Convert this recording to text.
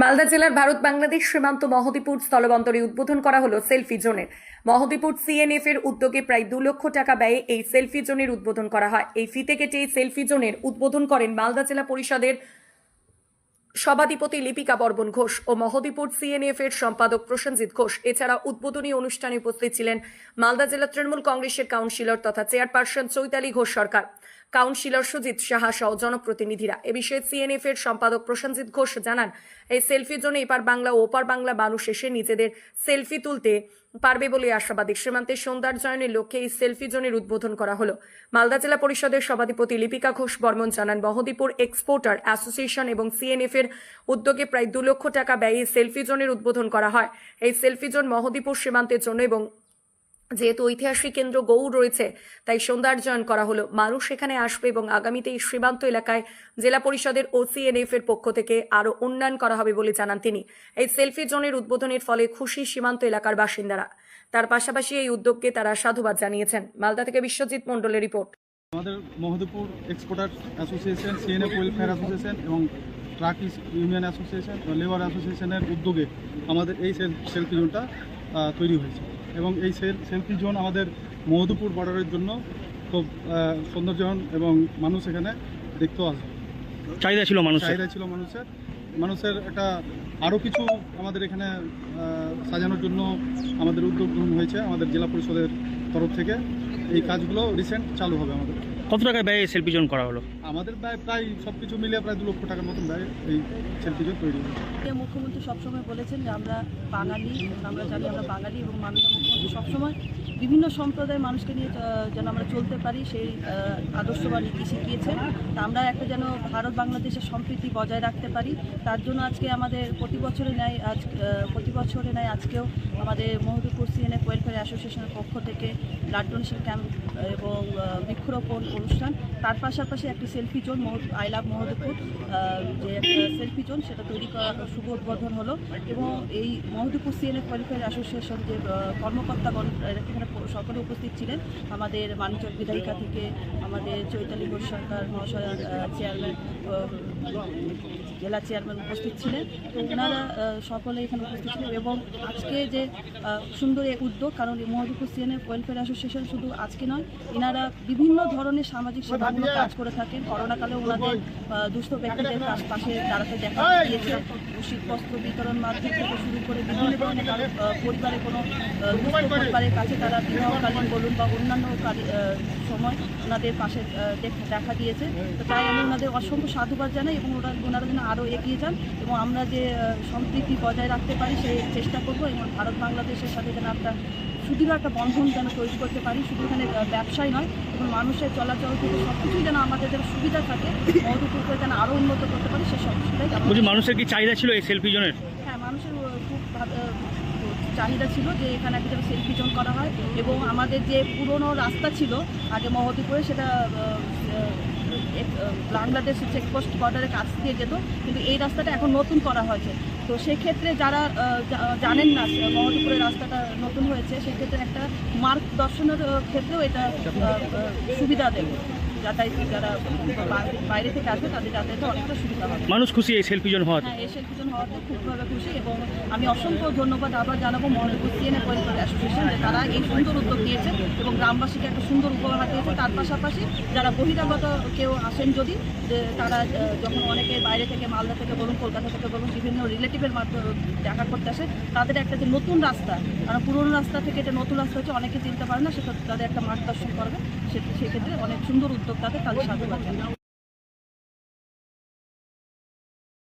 মালদা জেলার ভারত বাংলাদেশ সীমান্ত মহদীপুর স্থলবন্দরে উদ্বোধন করা হলো সেলফি জোনের। মহদীপুর সিএনএফ এর উদ্যোগে প্রায় 2 লক্ষ টাকা ব্যয়ে এই সেলফি জোনের উদ্বোধন করা হয়। এই ফিতে কেটে এই সেলফি জোনের উদ্বোধন করেন মালদা জেলা পরিষদের সভাধিপতি লিপিকা বর্মন ঘোষ ও মহদীপুর সিএনএফ এর সম্পাদক প্রসেনজিৎ ঘোষ। এছাড়া উদ্বোধনী অনুষ্ঠানে উপস্থিত ছিলেন মালদা জেলা তৃণমূল কংগ্রেসের কাউন্সিলর তথা চেয়ারপারসন চৈতালি ঘোষ সরকার, কাউন্সিলর সুজিত সাহা সহ জনপ্রতিনিধিরা। এ বিষয়ে সিএনএফ এর সম্পাদক প্রসেনজিৎ ঘোষ জানান, এই সেলফি জোনে এপার বাংলা ও ওপার বাংলা মানুষ এসে নিজেদের সেলফি তুলতে পারবে বলে আশাবাদী। সীমান্তের সৌন্দর্যায়নের লক্ষ্যে এই সেলফি জোনের উদ্বোধন করা হলো। মালদা জেলা পরিষদের সভাধিপতি লিপিকা ঘোষ বর্মন জানান, মহদীপুর এক্সপোর্টার অ্যাসোসিয়েশন এবং সিএনএফ এর উদ্যোগে প্রায় 2 লক্ষ টাকা ব্যয়ে সেলফি জোনের উদ্বোধন করা হয়। এই সেলফি জোন মহদীপুর সীমান্তের জন্য এবং যেহেতু ঐতিহাসিক কেন্দ্র গৌড় রয়েছে তাই সৌন্দর্যায়ন করা হলো। মানুষ এখানে আসবে এবং আগামীতে এই সীমান্ত এলাকায় জেলা পরিষদের ও সিএনএফ এর পক্ষ থেকে আরো উন্নয়ন করা হবে বলে জানান তিনি। এই সেলফি জোনের উদ্বোধনের ফলে খুশি সীমান্ত এলাকার বাসিন্দারা। তার পাশাপাশি এই উদ্যোগকে তারা সাধুবাদ জানিয়েছেন। মালদা থেকে বিশ্বজিৎ মণ্ডলের রিপোর্ট। আমাদের Mohadipur exporter association, CNF welfare association এবং ট্রাক ইউনিয়ন অ্যাসোসিয়েশন, লেবার অ্যাসোসিয়েশনের উদ্যোগে আমাদের এই সেলফি জোনটা তৈরি হয়েছে এবং এই সেলফি জোন আমাদের মহদীপুর বর্ডারের জন্য খুব সৌন্দর্যবান এবং মানুষ এখানে দেখতেও আসবে। চাহিদা ছিল মানুষের একটা আরও কিছু আমাদের এখানে সাজানোর জন্য আমাদের উদ্যোগ গ্রহণ হয়েছে আমাদের জেলা পরিষদের তরফ থেকে। এই কাজগুলো রিসেন্ট চালু হবে। আমাদের কত টাকা ব্যয়ে সেলফি জোন করা হলো? আমাদের প্রায় সব কিছু মিলিয়ে প্রায় 2 লক্ষ টাকার মতন ব্যয় এই সেলফি জোন তৈরি হয়েছে। মুখ্যমন্ত্রী সবসময় বলেছেন যে আমরা বাঙালি, আমরা জানি আমরা বাঙালি, এবং মাননীয় মুখ্যমন্ত্রী সবসময় বিভিন্ন সম্প্রদায়ের মানুষকে নিয়ে যেন আমরা চলতে পারি সেই আদর্শ বা নীতি শিখিয়েছেন। তা আমরা একটা যেন ভারত বাংলাদেশের সম্প্রীতি বজায় রাখতে পারি, তার জন্য আজকে আমাদের প্রতি বছরে নেয় আজকেও আমাদের মহদীপুর সিএনএফ ওয়েলফেয়ার অ্যাসোসিয়েশনের পক্ষ থেকে ব্লাড ডোনেশন ক্যাম্প এবং বৃক্ষরোপণ অনুষ্ঠান। তার পাশাপাশি একটি selfie zone I love Mohadipur যে একটা সেলফি জোন সেটা তৈরি করা শুভ উদ্বোধন হলো। এবং এই মহদীপুর সিএনএফ ওয়েলফেয়ার অ্যাসোসিয়েশন যে কর্মকর্তাগণ এখানে সকলে উপস্থিত ছিলেন, আমাদের মানিকচক বিধায়িকা থেকে আমাদের চৈতালি ঘোষ সরকার মহাশয়, চেয়ারম্যান, জেলা চেয়ারম্যান উপস্থিত ছিলেন। তো ওনারা সকলে এখানে উপস্থিত ছিলেন এবং আজকে যে সুন্দর এই উদ্যোগ, কারণ মহদীপুর সিএনএফ ওয়েলফেয়ার অ্যাসোসিয়েশন শুধু আজকে নয়, এনারা বিভিন্ন ধরনের সামাজিক সেবামূলক কাজ করে থাকেন। করোনাকালে ওনাদের দুস্থ ব্যক্তিদের পাশে দাঁড়াতে দেখা গিয়েছে। শীতবস্ত্র বিতরণ মাধ্যম থেকে শুরু করে বিভিন্ন ধরনের পরিবারে কোনো দুস্থ পরিবারের কাছে তারা বিবাহকালীন বলুন বা অন্যান্য সময় ওনাদের পাশে দেখা দিয়েছে। তো তাই আমি ওনাদের অসংখ্য সাধুবাদ জানাই এবং ওনারা যেন আরও এগিয়ে যান এবং আমরা যে সম্প্রীতি বজায় রাখতে পারি সেই চেষ্টা করব এবং ভারত বাংলাদেশের সাথে যেন একটা সুদৃঢ় একটা বন্ধন যেন তৈরি করতে পারি। শুধু এখানে ব্যবসায় নয় এবং মানুষের চলাচল থেকে সব কিছুই যেন আমাদের যেন সুবিধা থাকে, মহদীপুরকে যেন আরও উন্নত করতে পারি সে সব কিছুটাই। মানুষের কি চাহিদা ছিল এই সেলফি জোনের? হ্যাঁ, মানুষের খুব চাহিদা ছিল যে এখানে একটা যেন সেলফি জোন করা হয় এবং আমাদের যে পুরনো রাস্তা ছিল আগে মহদীপুরে সেটা বাংলাদেশ চেকপোস্ট বর্ডারের কাছ দিয়ে যেত, কিন্তু এই রাস্তাটা এখন নতুন করা হয়েছে। তো সেক্ষেত্রে যারা জানেন না মহদীপুরের রাস্তাটা নতুন হয়েছে, সেক্ষেত্রে একটা মার্গ দর্শনের ক্ষেত্রেও এটা সুবিধা দেবে। যারা বাইরে থেকে আসবে তাদের যাতায়াতে অনেকটা সুবিধা হবে। মানুষ খুশি এই সেলফি জোন হওয়াতে? হ্যাঁ, এই সেলফি জোন হওয়াতে খুবভাবে খুশি এবং আমি অসংখ্য ধন্যবাদ আবার জানাবো মহদীপুর সিএনএফ ওয়েলফেয়ার অ্যাসোসিয়েশন যে তারা এই সুন্দর উদ্যোগ নিয়েছে এবং গ্রামবাসীকে একটা সুন্দর উপহার দিয়েছে। তার পাশাপাশি যারা বহিরাগত কেউ আসেন যদি, যে তারা যখন অনেকে বাইরে থেকে মালদা থেকে বলুন, কলকাতা থেকে বলুন, বিভিন্ন রিলেটিভের মাধ্যমে দেখা করতে আসে, তাদের একটা যে নতুন রাস্তা, কারণ পুরনো রাস্তা থেকে এটা নতুন রাস্তা হচ্ছে অনেকে চিনতে পারে না, সেটা তাদের একটা মার্গদর্শন করবে। সেক্ষেত্রে অনেক সুন্দর উদ্যোগ তাদের সাধুবাদ জানাই।